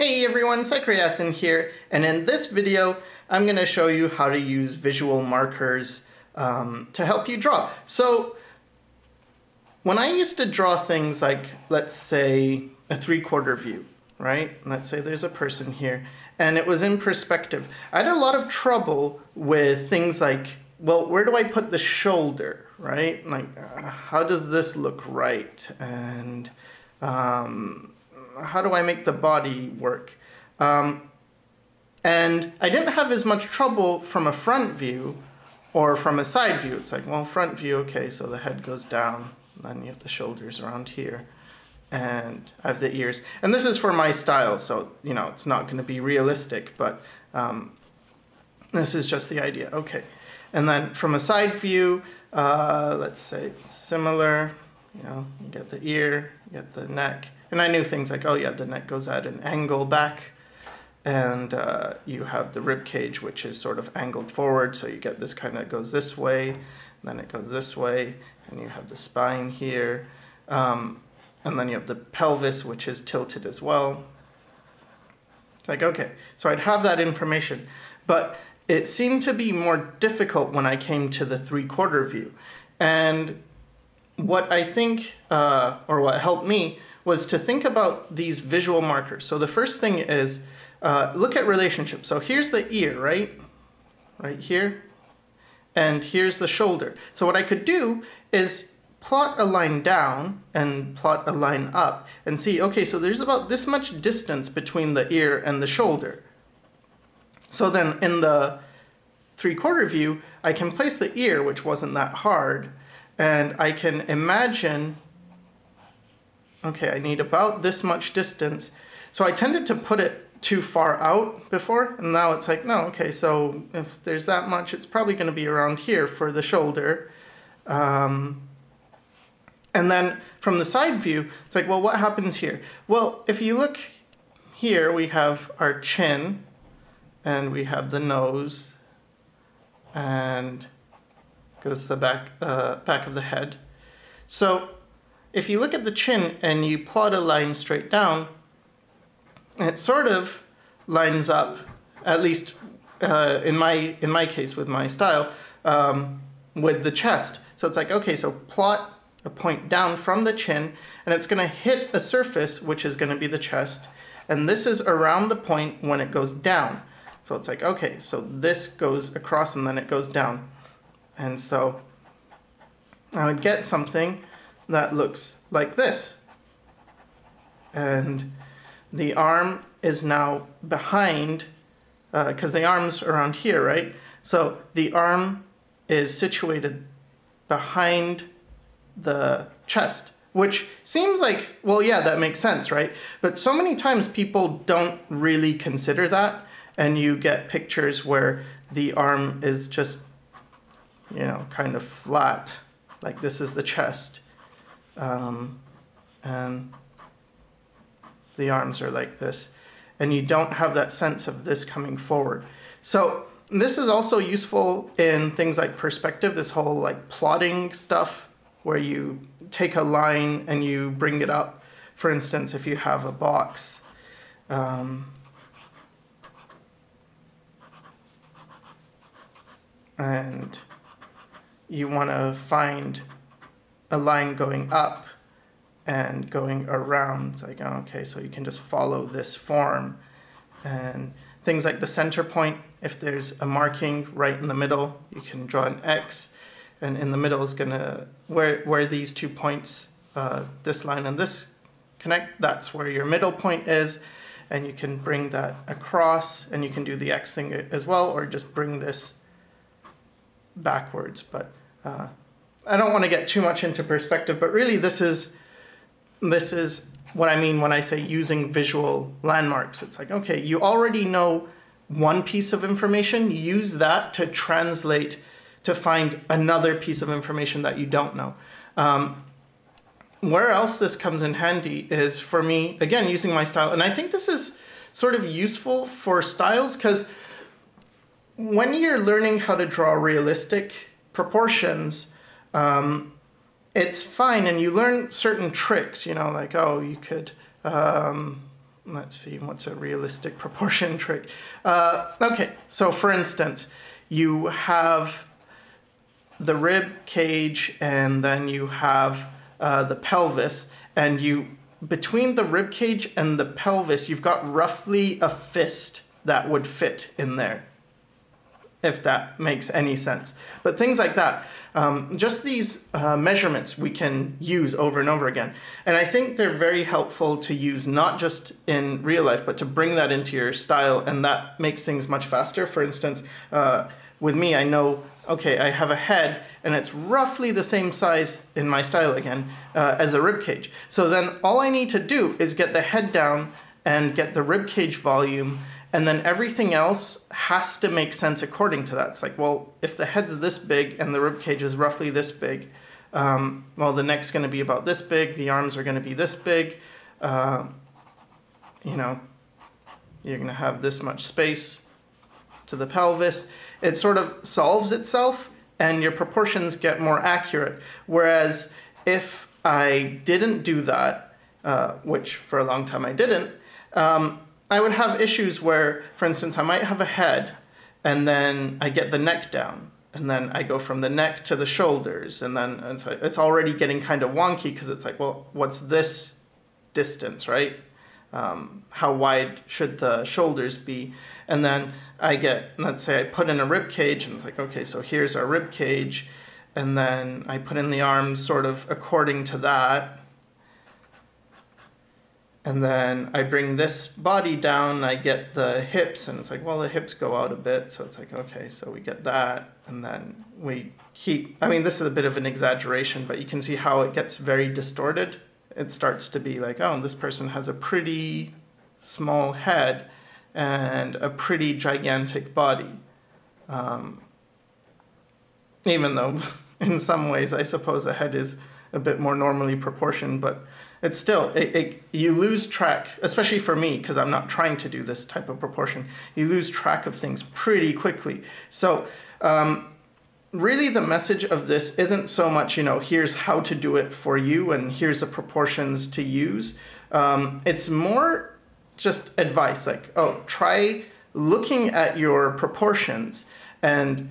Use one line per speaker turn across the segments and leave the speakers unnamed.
Hey everyone, Canson here, and in this video I'm going to show you how to use visual markers to help you draw. So when I used to draw things like, let's say, a 3/4 view, right? Let's say there's a person here, and it was in perspective. I had a lot of trouble with things like, well, where do I put the shoulder, right? Like, how does this look right? And how do I make the body work? And I didn't have as much trouble from a front view or from a side view. It's like, well, front view, okay, so the head goes down, and then you have the shoulders around here, and I have the ears. And this is for my style, so, you know, it's not going to be realistic, but this is just the idea. Okay, and then from a side view, let's say similar, you know, you get the ear, you get the neck. And I knew things like, oh yeah, the neck goes at an angle back, and you have the rib cage, which is sort of angled forward, so you get this kind of goes this way, then it goes this way, and you have the spine here, and then you have the pelvis, which is tilted as well. It's like, okay, so I'd have that information, but it seemed to be more difficult when I came to the 3/4 view. And what I think, or what helped me, was to think about these visual markers. So the first thing is, look at relationships. So here's the ear, right? Right here. And here's the shoulder. So what I could do is plot a line down and plot a line up and see, okay, so there's about this much distance between the ear and the shoulder. So then in the 3/4 view, I can place the ear, which wasn't that hard, and I can imagine, okay, I need about this much distance. So I tended to put it too far out before, and now it's like, no, okay, so if there's that much, it's probably going to be around here for the shoulder. And then from the side view, it's like, well, what happens here? Well, if you look here, we have our chin, and we have the nose, and goes to the back of the head. So if you look at the chin and you plot a line straight down, it sort of lines up, at least in my case with my style, with the chest. So it's like, okay, so plot a point down from the chin, and it's going to hit a surface, which is going to be the chest, and this is around the point when it goes down. So it's like, okay, so this goes across and then it goes down. And so I would get something that looks like this. And the arm is now behind, because the arm's around here, right? So the arm is situated behind the chest, which seems like, well, yeah, that makes sense, right? But so many times people don't really consider that, and you get pictures where the arm is just, you know, kind of flat, like this is the chest, and the arms are like this, and you don't have that sense of this coming forward. So this is also useful in things like perspective, this whole like plotting stuff, where you take a line and you bring it up. For instance, if you have a box, and you want to find a line going up and going around. It's like, okay, so you can just follow this form. And things like the center point, if there's a marking right in the middle, you can draw an X, and in the middle is gonna, where these 2 points, this line and this connect, that's where your middle point is, and you can bring that across, and you can do the X thing as well, or just bring this backwards. But I don't want to get too much into perspective, but really this is what I mean when I say using visual landmarks. It's like, okay, you already know one piece of information, use that to translate, to find another piece of information that you don't know. Where else this comes in handy is, for me, again, using my style. And I think this is sort of useful for styles, because when you're learning how to draw realistic proportions, it's fine, and you learn certain tricks, you know, like, oh, you could let's see, what's a realistic proportion trick? Okay, so for instance, you have the rib cage and then you have the pelvis, and between the rib cage and the pelvis, you've got roughly a fist that would fit in there, if that makes any sense. But things like that, just these measurements we can use over and over again. And I think they're very helpful to use not just in real life, but to bring that into your style, and that makes things much faster. For instance, with me, I know, okay, I have a head and it's roughly the same size in my style again as the rib cage. So then all I need to do is get the head down and get the rib cage volume, and then everything else has to make sense according to that. It's like, well, if the head's this big and the rib cage is roughly this big, well, the neck's going to be about this big, the arms are going to be this big, you know, you're going to have this much space to the pelvis. It sort of solves itself, and your proportions get more accurate. Whereas if I didn't do that, which for a long time I didn't, I would have issues where, for instance, I might have a head and then I get the neck down, and then I go from the neck to the shoulders, and then it's already getting kind of wonky because it's like, well, what's this distance, right? How wide should the shoulders be? And then I get, let's say I put in a rib cage, and it's like, okay, so here's our rib cage, and then I put in the arms sort of according to that. And then I bring this body down, I get the hips, and it's like, well, the hips go out a bit, so it's like, okay, so we get that, and then we keep, I mean, this is a bit of an exaggeration, but you can see how it gets very distorted. It starts to be like, oh, this person has a pretty small head and a pretty gigantic body. Even though in some ways I suppose the head is a bit more normally proportioned, but it's still, you lose track, especially for me, because I'm not trying to do this type of proportion, you lose track of things pretty quickly. So really the message of this isn't so much, you know, here's how to do it for you and here's the proportions to use. It's more just advice, like, oh, try looking at your proportions and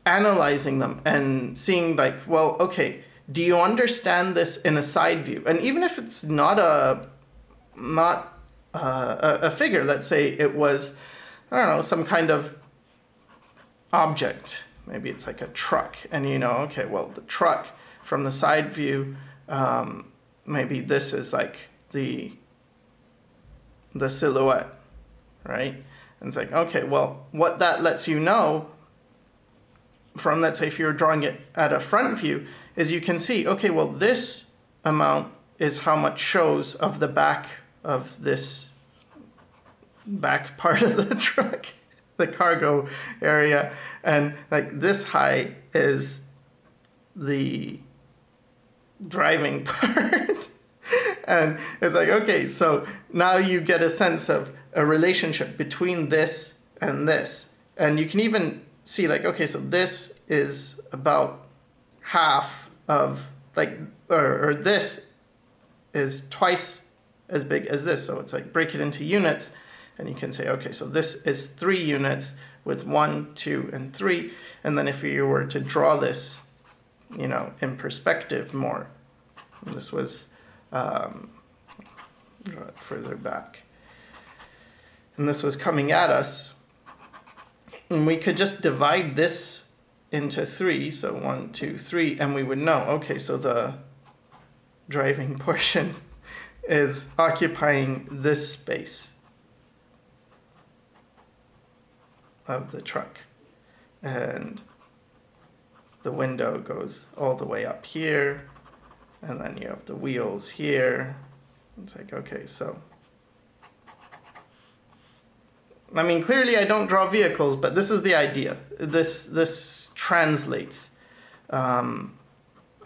analyzing them and seeing like, well, okay, do you understand this in a side view? And even if it's not a figure, let's say it was, I don't know, some kind of object. Maybe it's like a truck, and you know, okay, well, the truck from the side view, maybe this is like the silhouette, right? And it's like, okay, well, what that lets you know from, let's say if you're drawing it at a front view, is you can see, okay, well, this amount is how much shows of the back of this back part of the truck, the cargo area, and like this height is the driving part. And it's like, okay, so now you get a sense of a relationship between this and this. And you can even see like, okay, so this is about half of like, or this is twice as big as this. So it's like break it into units, and you can say, okay, so this is 3 units with 1, 2, and 3. And then if you were to draw this, you know, in perspective more, this was, draw it further back. And this was coming at us, and we could just divide this into 3, so 1, 2, 3, and we would know, okay, so the driving portion is occupying this space of the truck, and the window goes all the way up here, and then you have the wheels here. It's like, okay, so I mean, clearly I don't draw vehicles, but this is the idea. This translates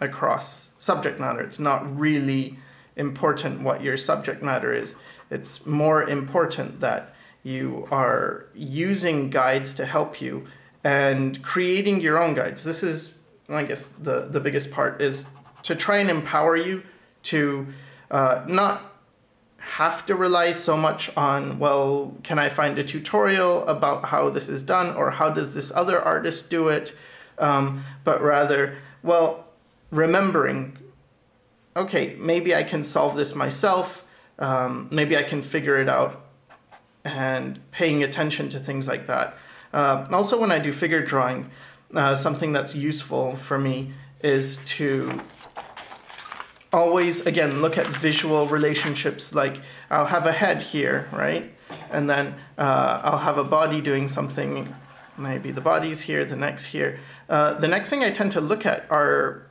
across subject matter. It's not really important what your subject matter is. It's more important that you are using guides to help you and creating your own guides. This is, I guess, the biggest part is to try and empower you to not have to rely so much on, well, can I find a tutorial about how this is done, or how does this other artist do it? But rather, well, remembering, okay, maybe I can solve this myself, maybe I can figure it out, and paying attention to things like that. Also, when I do figure drawing, something that's useful for me is to always, again, look at visual relationships. Like, I'll have a head here, right? And then I'll have a body doing something. Maybe the body's here, the neck's here. The next thing I tend to look at are,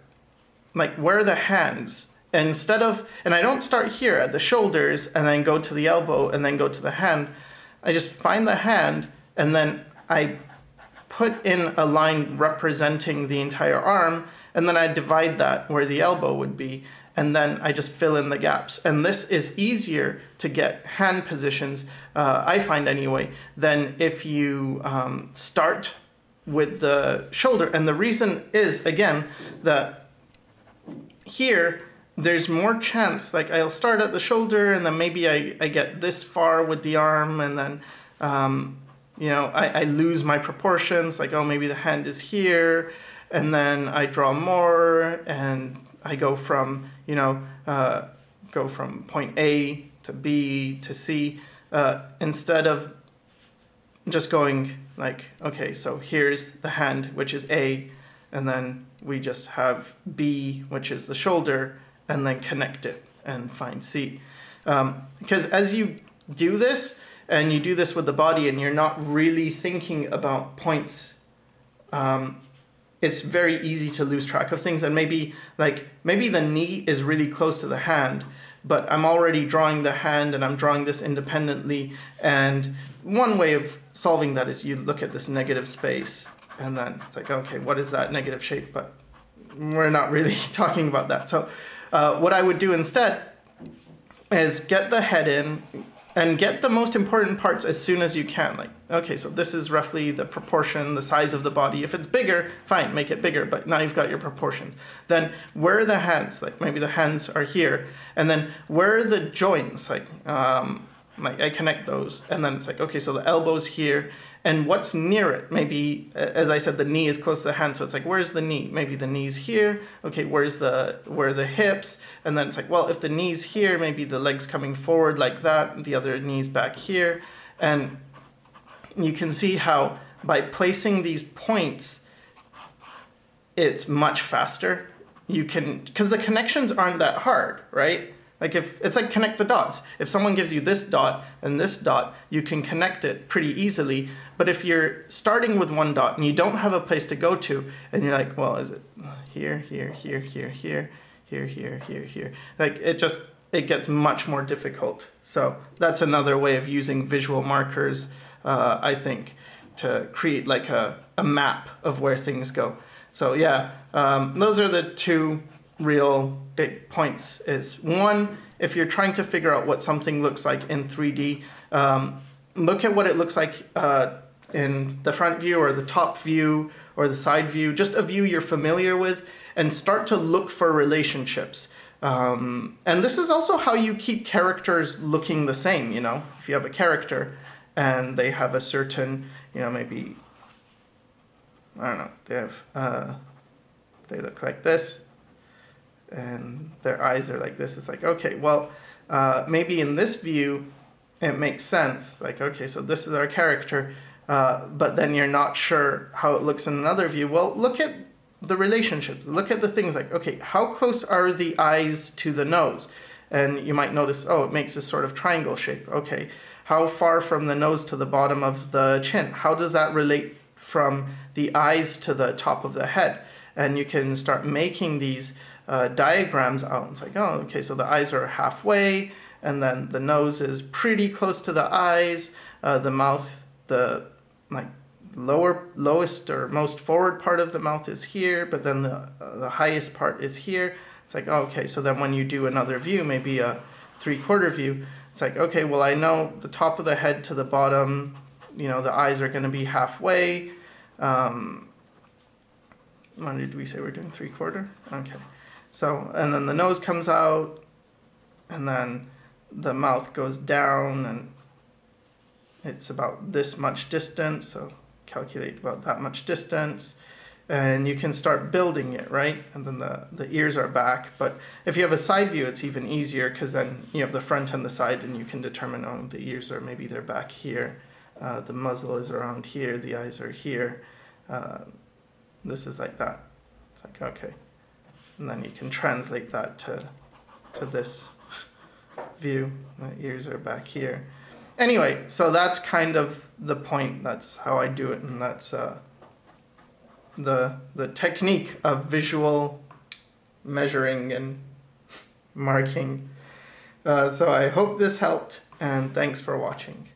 like, where are the hands? Instead of, and I don't start here at the shoulders and then go to the elbow and then go to the hand. I just find the hand, and then I put in a line representing the entire arm, and then I divide that where the elbow would be, and then I just fill in the gaps. And this is easier to get hand positions, I find anyway, than if you start with the shoulder. And the reason is, again, that here, there's more chance, like I'll start at the shoulder, and then maybe I get this far with the arm, and then you know, I lose my proportions, like, oh, maybe the hand is here, and then I draw more, and I go from, you know, go from point A to B to C, instead of just going like, okay, so here's the hand, which is A, and then we just have B, which is the shoulder, and then connect it and find C. Because as you do this, and you do this with the body, and you're not really thinking about points, it's very easy to lose track of things. And maybe the knee is really close to the hand, but I'm already drawing the hand, and I'm drawing this independently. And one way of solving that is you look at this negative space, and then it's like, okay, what is that negative shape? But we're not really talking about that. So what I would do instead is get the head in, and get the most important parts as soon as you can. Like, okay, so this is roughly the proportion, the size of the body. If it's bigger, fine, make it bigger, but now you've got your proportions. Then where are the hands? Like, maybe the hands are here. And then where are the joints? Like I connect those. And then it's like, okay, so the elbow's here. And what's near it? Maybe, as I said, the knee is close to the hand, so it's like, where's the knee? Maybe the knee's here. Okay, where are the hips? And then it's like, well, if the knee's here, maybe the leg's coming forward like that, the other knee's back here. And you can see how by placing these points, it's much faster. You can, because the connections aren't that hard, right? Like, if it's like connect the dots. If someone gives you this dot and this dot, you can connect it pretty easily. But if you're starting with one dot and you don't have a place to go to, and you're like, well, is it here, here, here, here, here, here, here, here, here? Like, it gets much more difficult. So that's another way of using visual markers, I think, to create like a map of where things go. So yeah, those are the two real big points. Is one, if you're trying to figure out what something looks like in 3D, look at what it looks like in the front view or the top view or the side view, just a view you're familiar with, and start to look for relationships. And this is also how you keep characters looking the same, you know? If you have a character and they have a certain, you know, maybe, I don't know, they look like this, and their eyes are like this. It's like, okay, well, maybe in this view, it makes sense. Like, okay, so this is our character, but then you're not sure how it looks in another view. Well, look at the relationships. Look at the things like, okay, how close are the eyes to the nose? And you might notice, oh, it makes this sort of triangle shape. Okay, how far from the nose to the bottom of the chin? How does that relate from the eyes to the top of the head? And you can start making these diagrams out. It's like, oh, okay, so the eyes are halfway, and then the nose is pretty close to the eyes, the mouth, the like lowest or most forward part of the mouth is here, but then the highest part is here. It's like, oh, okay, so then when you do another view, maybe a 3/4 view, it's like, okay, well, I know the top of the head to the bottom, you know, the eyes are going to be halfway. When did we say we're doing 3/4? Okay. So, and then the nose comes out, and then the mouth goes down and it's about this much distance, so calculate about that much distance. And you can start building it, right? And then the ears are back. But if you have a side view, it's even easier because then you have the front and the side and you can determine, oh, the ears are, maybe they're back here. The muzzle is around here, the eyes are here. This is like that. It's like, okay. And then you can translate that to this view. The ears are back here. Anyway, so that's kind of the point. That's how I do it, and that's the technique of visual measuring and marking. So I hope this helped, and thanks for watching.